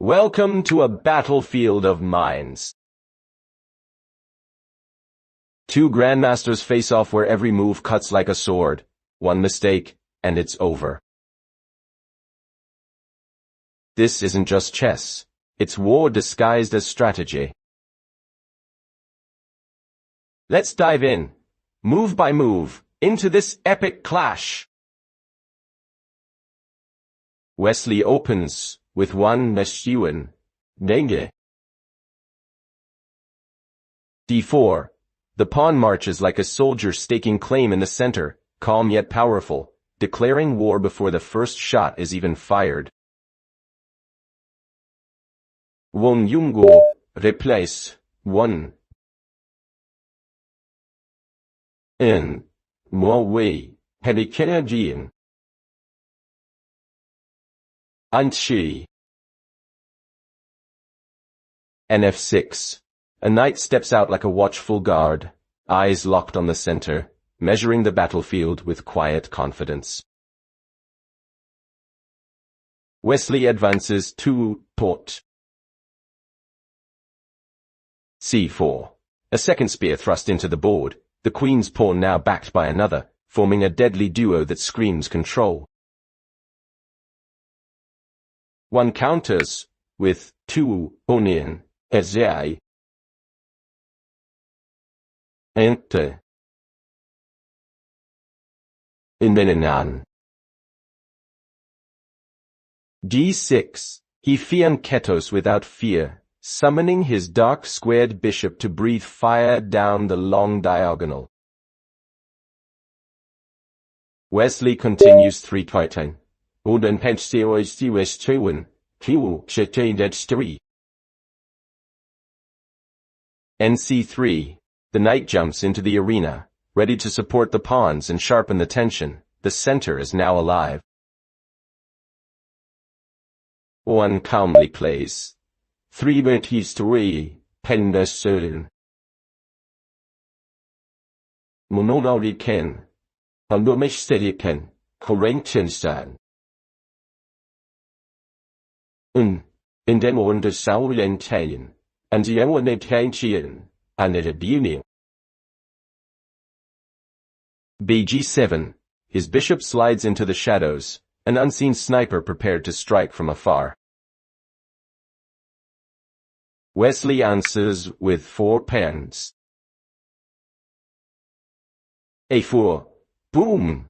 Welcome to a battlefield of minds. Two grandmasters face off where every move cuts like a sword. One mistake, and it's over. This isn't just chess. It's war disguised as strategy. Let's dive in, move by move, into this epic clash. Wesley opens with Wan Yunguo. d4. The pawn marches like a soldier staking claim in the center, calm yet powerful, declaring war before the first shot is even fired. Wan Yunguo replace 1. In more way, Hedikeragien. Anchi. Nf6. A knight steps out like a watchful guard, eyes locked on the center, measuring the battlefield with quiet confidence. Wesley advances 2 port. c4. A second spear thrust into the board, the queen's pawn now backed by another, forming a deadly duo that screams control. One counters with 2 onion, ezai. Enter. Envenenan. d6. He fianchettos without fear, summoning his dark squared bishop to breathe fire down the long diagonal. Wesley continues 3-10. Uden pensiois diwes tuwen, kiwu cheteded. nc3. The knight jumps into the arena, ready to support the pawns and sharpen the tension. The center is now alive. One calmly plays 3-3, pendersölen. Monoloriken, handomesteriken, Corinthianstein. In den Untersaulenteien, and the Ewanetantien, and the Rebunion. bg7. His bishop slides into the shadows, an unseen sniper prepared to strike from afar. Wesley answers with 4 pawns. a4. Boom!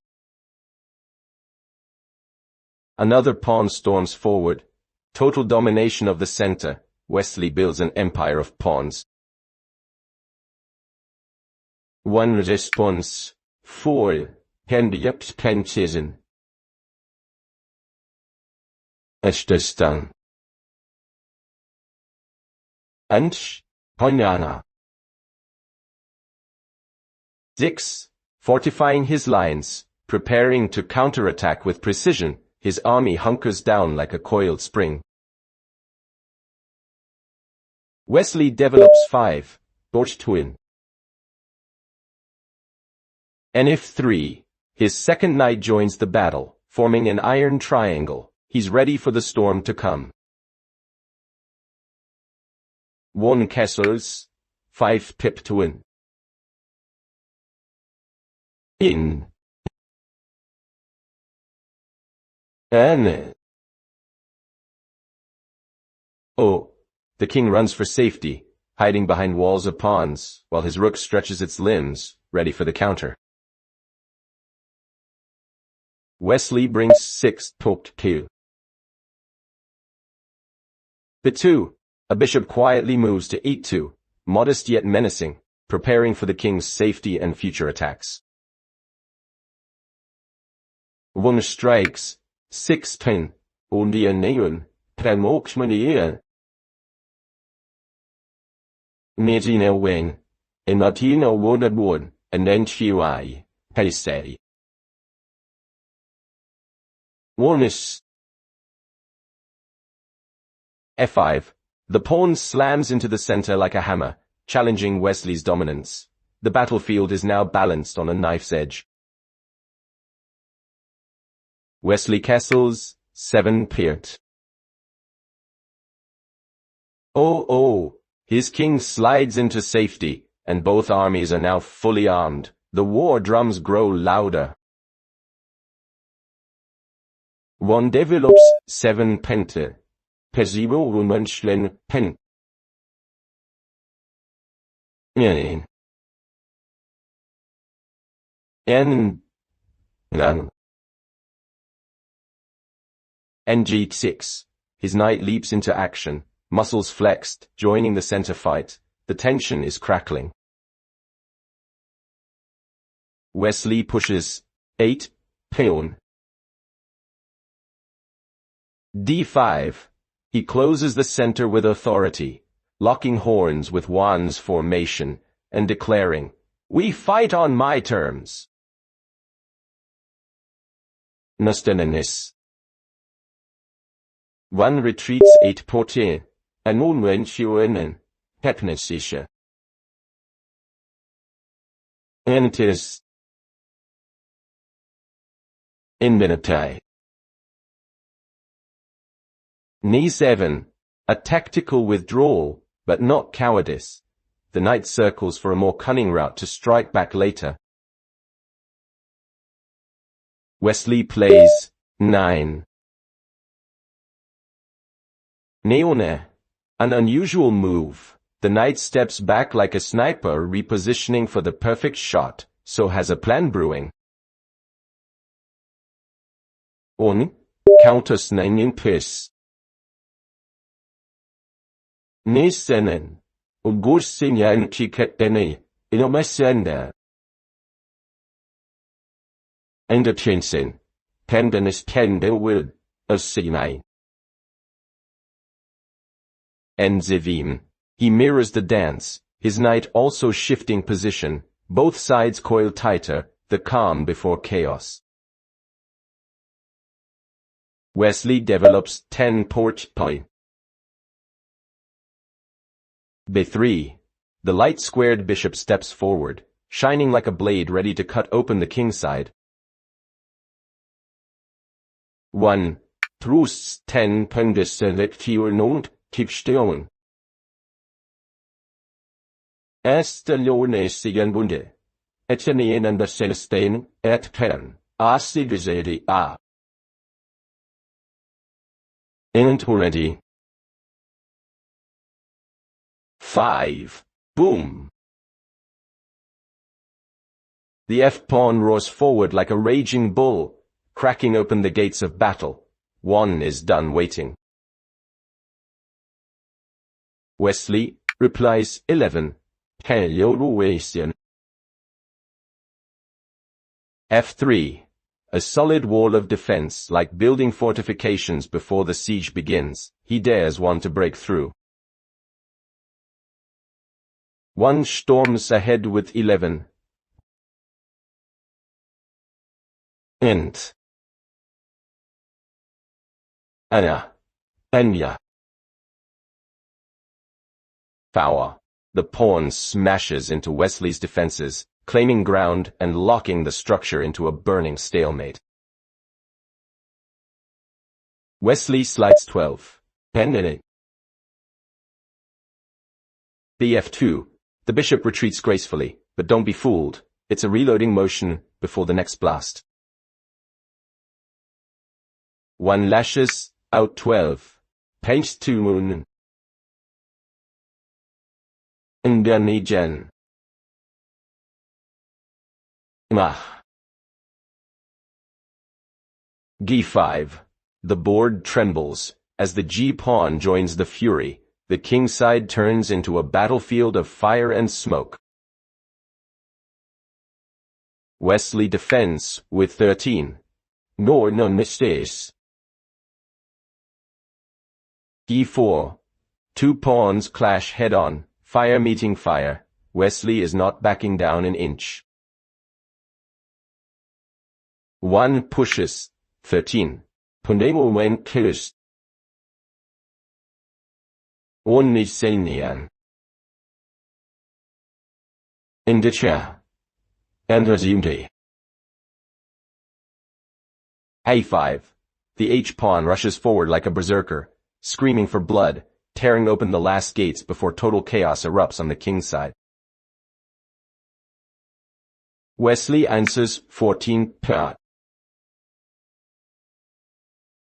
Another pawn storms forward. Total domination of the center. Wesley builds an empire of pawns. One response. 4. Hendiaps pensizen. Estestan. Anch. Ponana. 6. Fortifying his lines, preparing to counterattack with precision, his army hunkers down like a coiled spring. Wesley develops 5. Borchtwin. nf3. His second knight joins the battle, forming an iron triangle. He's ready for the storm to come. 1 castles, 5 pip to win. In. Anne. Oh. The king runs for safety, hiding behind walls of pawns, while his rook stretches its limbs, ready for the counter. Wesley brings 6 poked kill. b2. A bishop quietly moves to e2, modest yet menacing, preparing for the king's safety and future attacks. 1 strikes, 6-10, ondia neun, premokshmanier. Medina wing, in Martino Woodwood, and then Chiwai, Paisei. 1 is f5. The pawn slams into the center like a hammer, challenging Wesley's dominance. The battlefield is now balanced on a knife's edge. Wesley castles, 7 pirt. Oh, his king slides into safety, and both armies are now fully armed. The war drums grow louder. One develops 7 pente. Pesimo Rumenschlen pen. N. NG6. His knight leaps into action, muscles flexed, joining the center fight. The tension is crackling. Wesley pushes 8 pawn. D5. He closes the center with authority, locking horns with Wan's formation, and declaring, "We fight on my terms." Nustenenis. Wan retreats 8 portier, and unwentionen, hepnesische. Entes. Inminatai. N7. A tactical withdrawal, but not cowardice. The knight circles for a more cunning route to strike back later. Wesley plays 9. Neone. An unusual move. The knight steps back like a sniper repositioning for the perfect shot, so has a plan brewing. On. Countess 9 in piss. Nesenen. Ugursinyan chiketene. Inomesenda. Enderchinsen. Pendenis tende will. Asinai. Enzivim. He mirrors the dance, his knight also shifting position, both sides coil tighter, the calm before chaos. Wesley develops 10 port point. B3. The light-squared bishop steps forward, shining like a blade ready to cut open the king's side. 1. Trusts 10 Pendeselektion Tiefstehung. Erste Lohnesigen Bunde. Etzenien an der Celestein, Erdpern, Assigesedi A. And already. 5. Boom. The F-pawn roars forward like a raging bull, cracking open the gates of battle. One is done waiting. Wesley replies 11. F3. A solid wall of defense like building fortifications before the siege begins. He dares one to break through. One storms ahead with 11. Ent. Anya. Enya. Four. The pawn smashes into Wesley's defenses, claiming ground and locking the structure into a burning stalemate. Wesley slides 12. Pendant. Bf2. The bishop retreats gracefully, but don't be fooled. It's a reloading motion before the next blast. One lashes out 12. Paints 2 moon. Indanigen. Mah. G5. The board trembles. As the G-pawn joins the fury, the king's side turns into a battlefield of fire and smoke. Wesley defends with 13. Nor no mistakes. E4. Two pawns clash head-on, fire meeting fire. Wesley is not backing down an inch. One pushes. 13. Pondemo when kills. Onnisenian. Indicha. Andrazimde. A5. The H-pawn rushes forward like a berserker, screaming for blood, tearing open the last gates before total chaos erupts on the king's side. Wesley answers 14 per.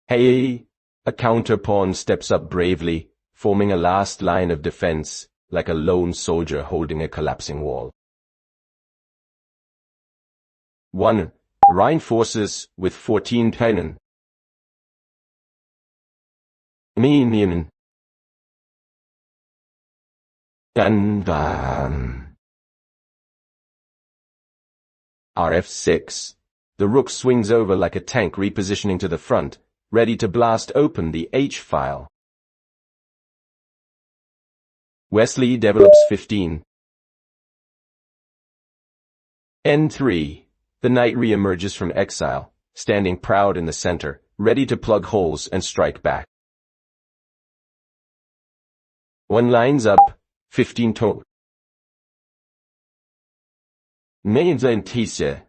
Hey! A counter-pawn steps up bravely, forming a last line of defense, like a lone soldier holding a collapsing wall. 1. Reinforces with 14 Penen. Minion. And RF6. The rook swings over like a tank repositioning to the front, ready to blast open the H-file. Wesley develops 15. N3. The knight re-emerges from exile, standing proud in the center, ready to plug holes and strike back. 1 lines up, 15 to. Means en tise,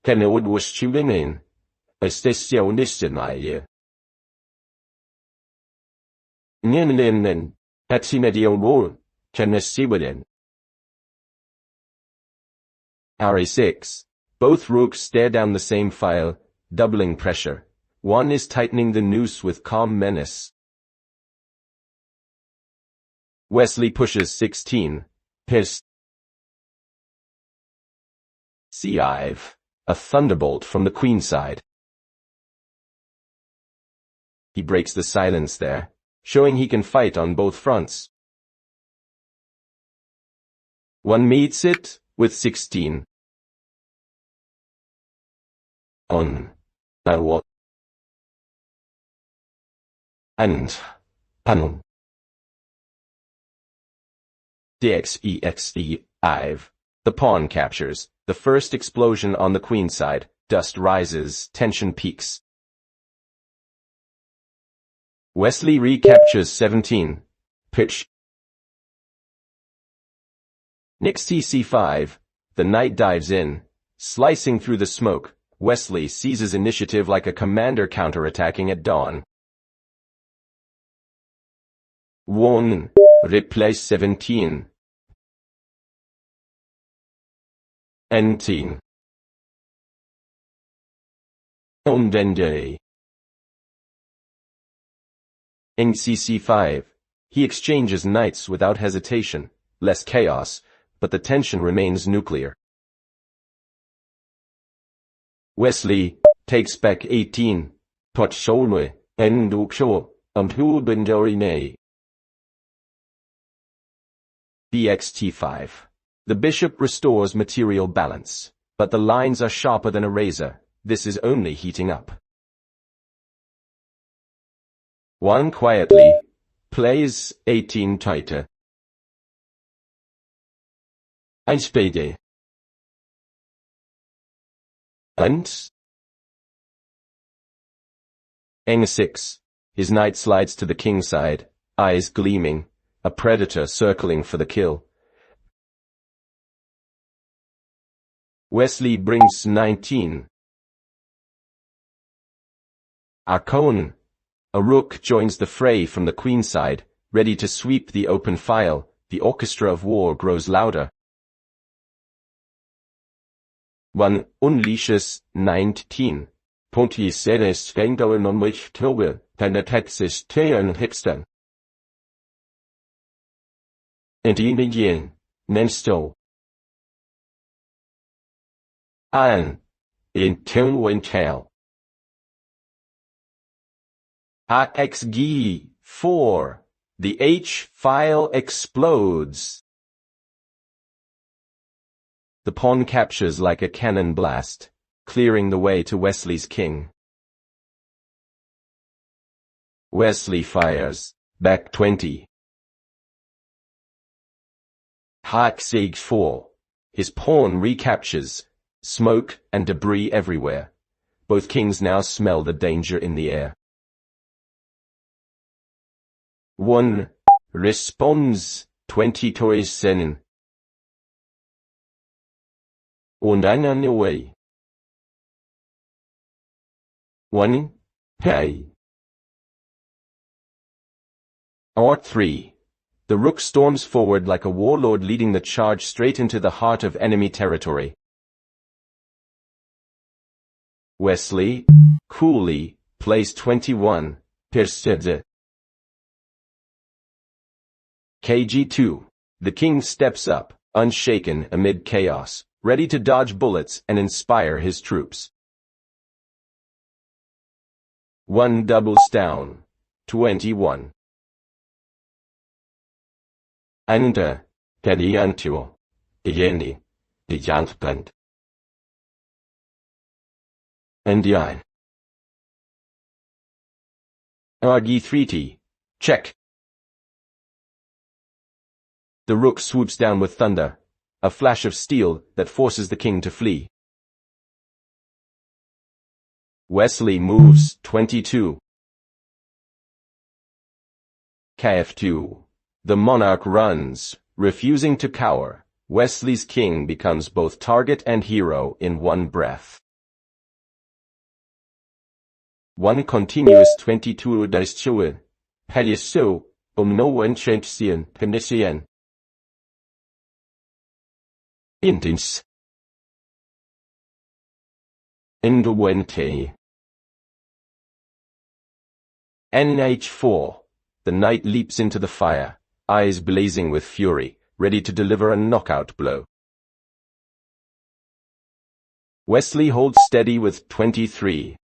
kan ud was chuvinin, estationistinaie. Nyenlinen, Hatsimedio wall, Chanesiwiden. RA6. Both rooks stare down the same file, doubling pressure. One is tightening the noose with calm menace. Wesley pushes 16. Pissed. C5. A thunderbolt from the queen side. He breaks the silence there, showing he can fight on both fronts. One meets it with 16. On. Now what? And. Panel. DXEXE5. The pawn captures. The first explosion on the queen side. Dust rises, tension peaks. Wesley recaptures 17. Pitch. Next C5. The knight dives in. Slicing through the smoke, Wesley seizes initiative like a commander counterattacking at dawn. 1. Replace 17. N10. Ondende. In CC5. He exchanges knights without hesitation, less chaos, but the tension remains nuclear. Wesley takes back 18. Potsolme, Enduksho, Amhubendorine. BXT5. The bishop restores material balance, but the lines are sharper than a razor. This is only heating up. One quietly plays 18 tighter. Einspede. And Eng6. His knight slides to the king's side, eyes gleaming, a predator circling for the kill. Wesley brings 19. Arcon. A rook joins the fray from the queen side, ready to sweep the open file. The orchestra of war grows louder. 1. Unleashes 19. Ponti seres vengoen on which toge, penetexis teon hipster. And imagine, Nensto. An. In tone wintel. AXG 4. The H file explodes. The pawn captures like a cannon blast, clearing the way to Wesley's king. Wesley fires, back 20. Haxig 4. His pawn recaptures, smoke and debris everywhere. Both kings now smell the danger in the air. 1. Responds 20 toys senin. Und einen away. 1. Hey. Art 3. The rook storms forward like a warlord leading the charge straight into the heart of enemy territory. Wesley, coolly, plays 21, pseudo. KG2. The king steps up, unshaken amid chaos, ready to dodge bullets and inspire his troops. 1 doubles down, 21. Enter, Pediantuo, Yendi, the Jantband. NDI. RG3T. Check. The rook swoops down with thunder, a flash of steel that forces the king to flee. Wesley moves 22. KF2. The monarch runs, refusing to cower. Wesley's king becomes both target and hero in one breath. 1 continuous 22 Daischuan. So, no one Chentien, Penisian. Indins. Indowente. NH4. The knight leaps into the fire, eyes blazing with fury, ready to deliver a knockout blow. Wesley holds steady with 23.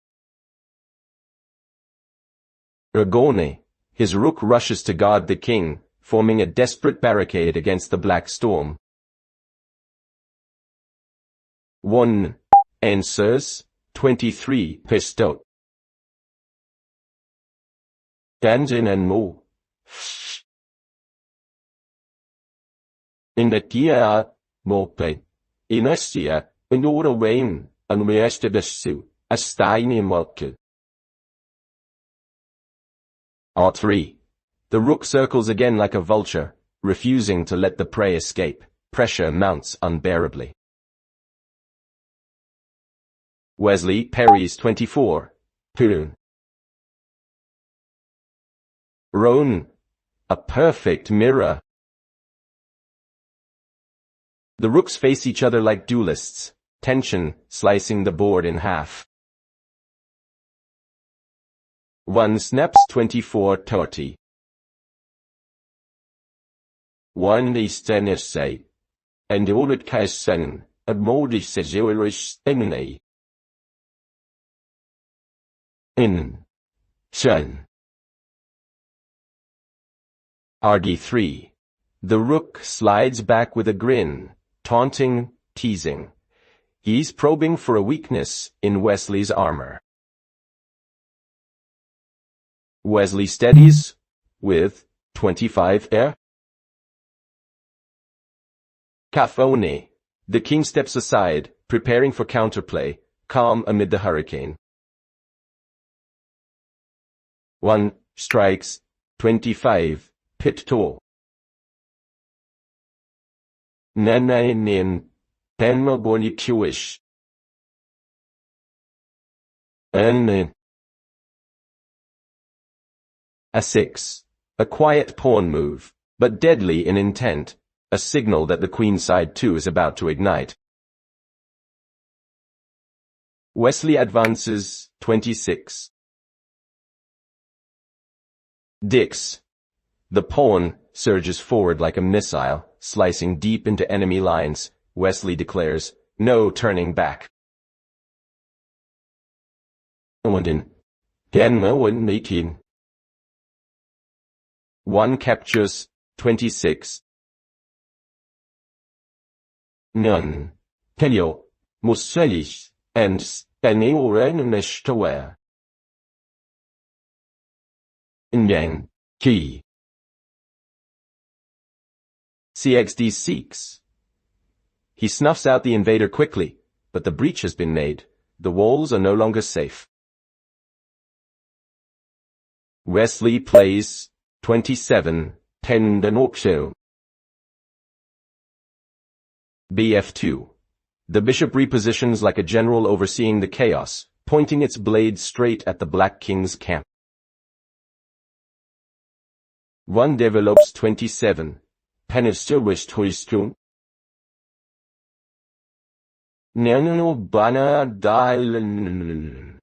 Ergone. His rook rushes to guard the king, forming a desperate barricade against the black storm. 1. Answers, 23 pistol. Danjin and Mo. In the Tia, Mope. Inertia, in order Wayne, and Meester the Su, a Steiny Molke. R3. The rook circles again like a vulture, refusing to let the prey escape. Pressure mounts unbearably. Wesley parries 24. Purun. Roan. A perfect mirror. The rooks face each other like duelists, tension slicing the board in half. 1 snaps 24 30. 1 is tennisay. And all it kaisen, a modis sezurish stemine. In. Shen. RD3. The rook slides back with a grin, taunting, teasing. He's probing for a weakness in Wesley's armor. Wesley steadies with 25 air. Cafone. The king steps aside, preparing for counterplay, calm amid the hurricane. 1 strikes, 25, pit to. Nanainin, Tenma Boni Kiwish. N. A 6. A quiet pawn move, but deadly in intent, a signal that the queen side too is about to ignite. Wesley advances 26. Dix. The pawn surges forward like a missile, slicing deep into enemy lines. Wesley declares, no turning back. 1 captures 26. None. Telio. Muselis. And Staneorenestaware. Yang. Key. CXD seeks. He snuffs out the invader quickly, but the breach has been made. The walls are no longer safe. Wesley plays 27, 10 Denoxo. BF2. The bishop repositions like a general overseeing the chaos, pointing its blade straight at the Black King's camp. One develops 27. Penistilwist Huistun. Nano Bana Dilen.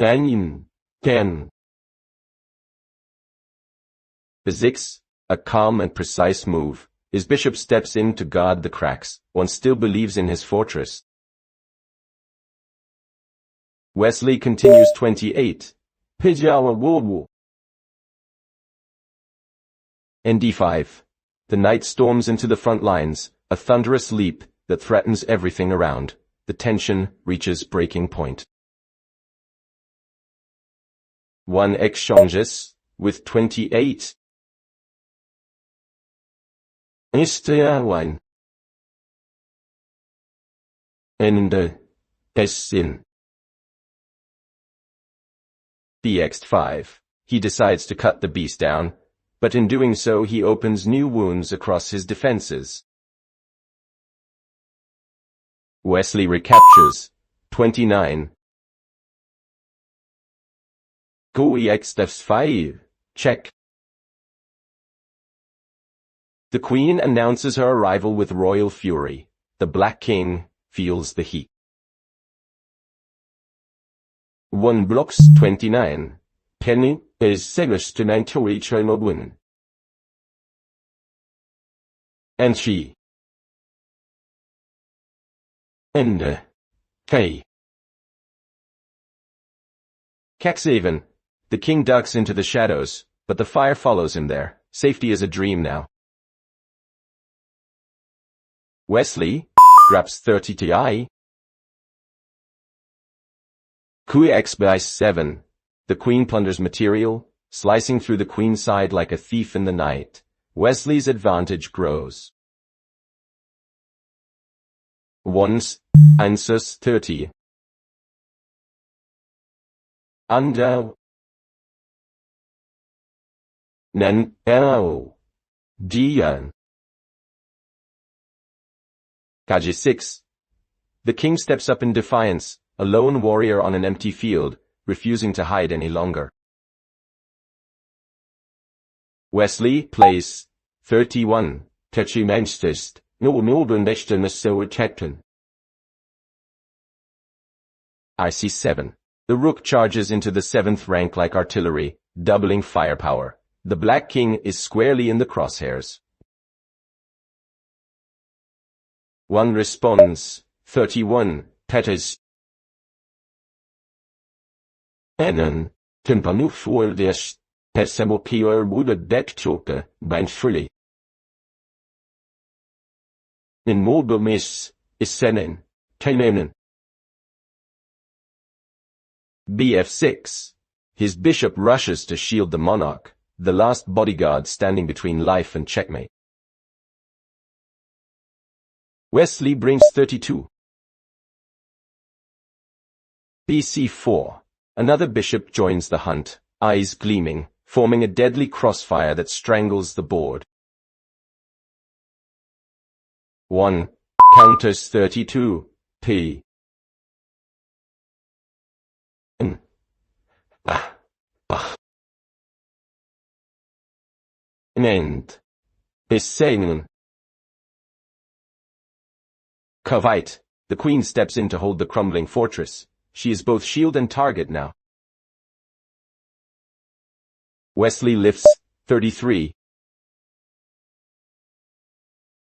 Danin. 10. B6, a calm and precise move. His bishop steps in to guard the cracks. One still believes in his fortress. Wesley continues 28. Pijawa Wowo. ND5. The knight storms into the front lines, a thunderous leap that threatens everything around. The tension reaches breaking point. One exchanges with 28. One. Ende. Dessin. BX5. He decides to cut the beast down, but in doing so he opens new wounds across his defenses. Wesley recaptures 29. Ex-5. Check. The queen announces her arrival with royal fury. The Black King feels the heat. One blocks 29. Penny is Celestine to reach her win. And she. Ende. K. Caxhaven. The king ducks into the shadows, but the fire follows him there. Safety is a dream now. Wesley grabs 30 Ti. X by 7. The queen plunders material, slicing through the queen's side like a thief in the night. Wesley's advantage grows. Once, answers 30. Under. Nen, Dian. Kaji 6. The king steps up in defiance, a lone warrior on an empty field, refusing to hide any longer. Wesley plays 31. Techi Manstest, no Northern Western so Teton. IC7. The rook charges into the 7th rank like artillery, doubling firepower. The Black King is squarely in the crosshairs. One responds, 31. Petters. Ennen, Timpanu for this, Pessemopier would a deck choker, Banfully. In Mobilis, is Senin, Tenenen. BF6. His bishop rushes to shield the monarch, the last bodyguard standing between life and checkmate. Wesley brings 32. BC4. Another bishop joins the hunt, eyes gleaming, forming a deadly crossfire that strangles the board. 1. Counters 32. P. N. End. Bisseinen. Kavite. The queen steps in to hold the crumbling fortress. She is both shield and target now. Wesley lifts 33.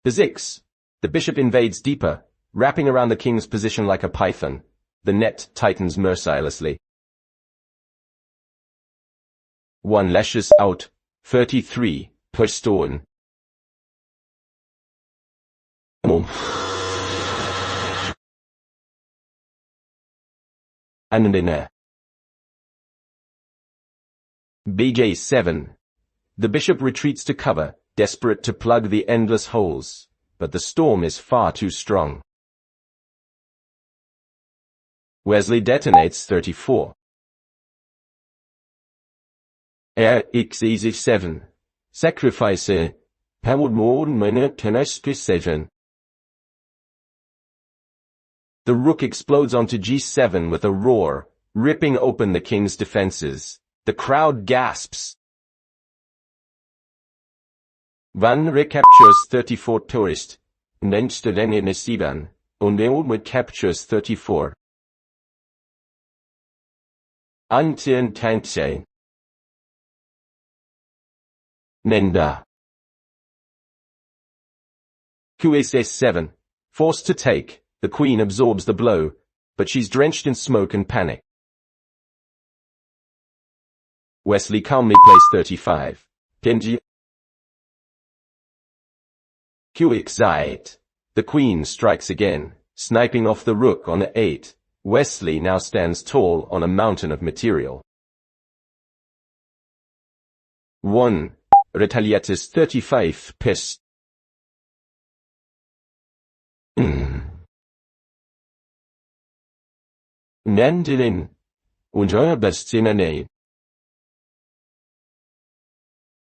B6. The bishop invades deeper, wrapping around the king's position like a python. The net tightens mercilessly. One lashes out 33. Pushstone. Anandina. BJ7. The bishop retreats to cover, desperate to plug the endless holes, but the storm is far too strong. Wesley detonates 34. X7. Sacrifice. Powered more minute tennis 7. The rook explodes onto G7 with a roar, ripping open the king's defenses. The crowd gasps. Wan recaptures 34 tourists. Nensteden in Siban. Onelmud captures 34. Antien Tantse. Nenda. QSS 7. Forced to take, the queen absorbs the blow, but she's drenched in smoke and panic. Wesley calmly plays 35. Kenji. QX8. The queen strikes again, sniping off the rook on the 8. Wesley now stands tall on a mountain of material. 1. Retaliatus 35 piss. Nandilin. Unterbestinane.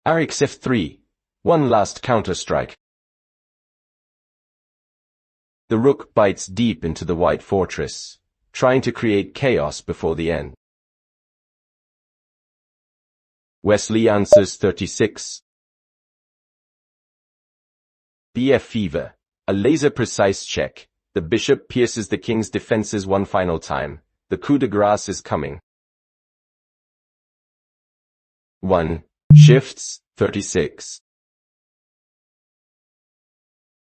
Arix F3. One last counter-strike. The rook bites deep into the white fortress, trying to create chaos before the end. Wesley answers 36. BF fever. A laser-precise check. The bishop pierces the king's defenses one final time. The coup de grace is coming. 1. Shifts, 36.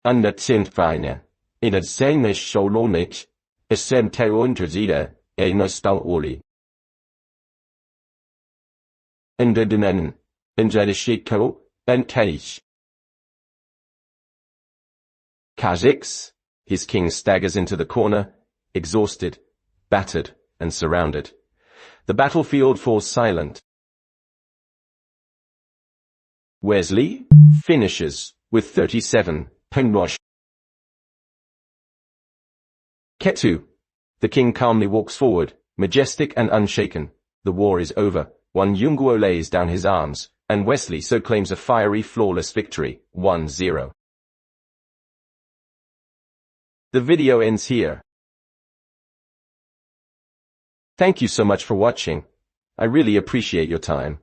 Under Zintweine. In het Seine Scholonich. Esem te unterzide, nostal oli. Ende denen. Ende Schiko, Teich. Kazix. His king staggers into the corner, exhausted, battered, and surrounded. The battlefield falls silent. Wesley finishes with 37. Penrosh. Ketu. The king calmly walks forward, majestic and unshaken. The war is over. Wan Yunguo lays down his arms, and Wesley So claims a fiery, flawless victory, 1-0. The video ends here. Thank you so much for watching. I really appreciate your time.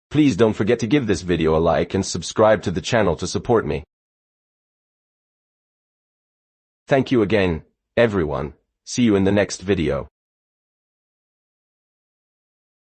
Please don't forget to give this video a like and subscribe to the channel to support me. Thank you again, everyone. See you in the next video.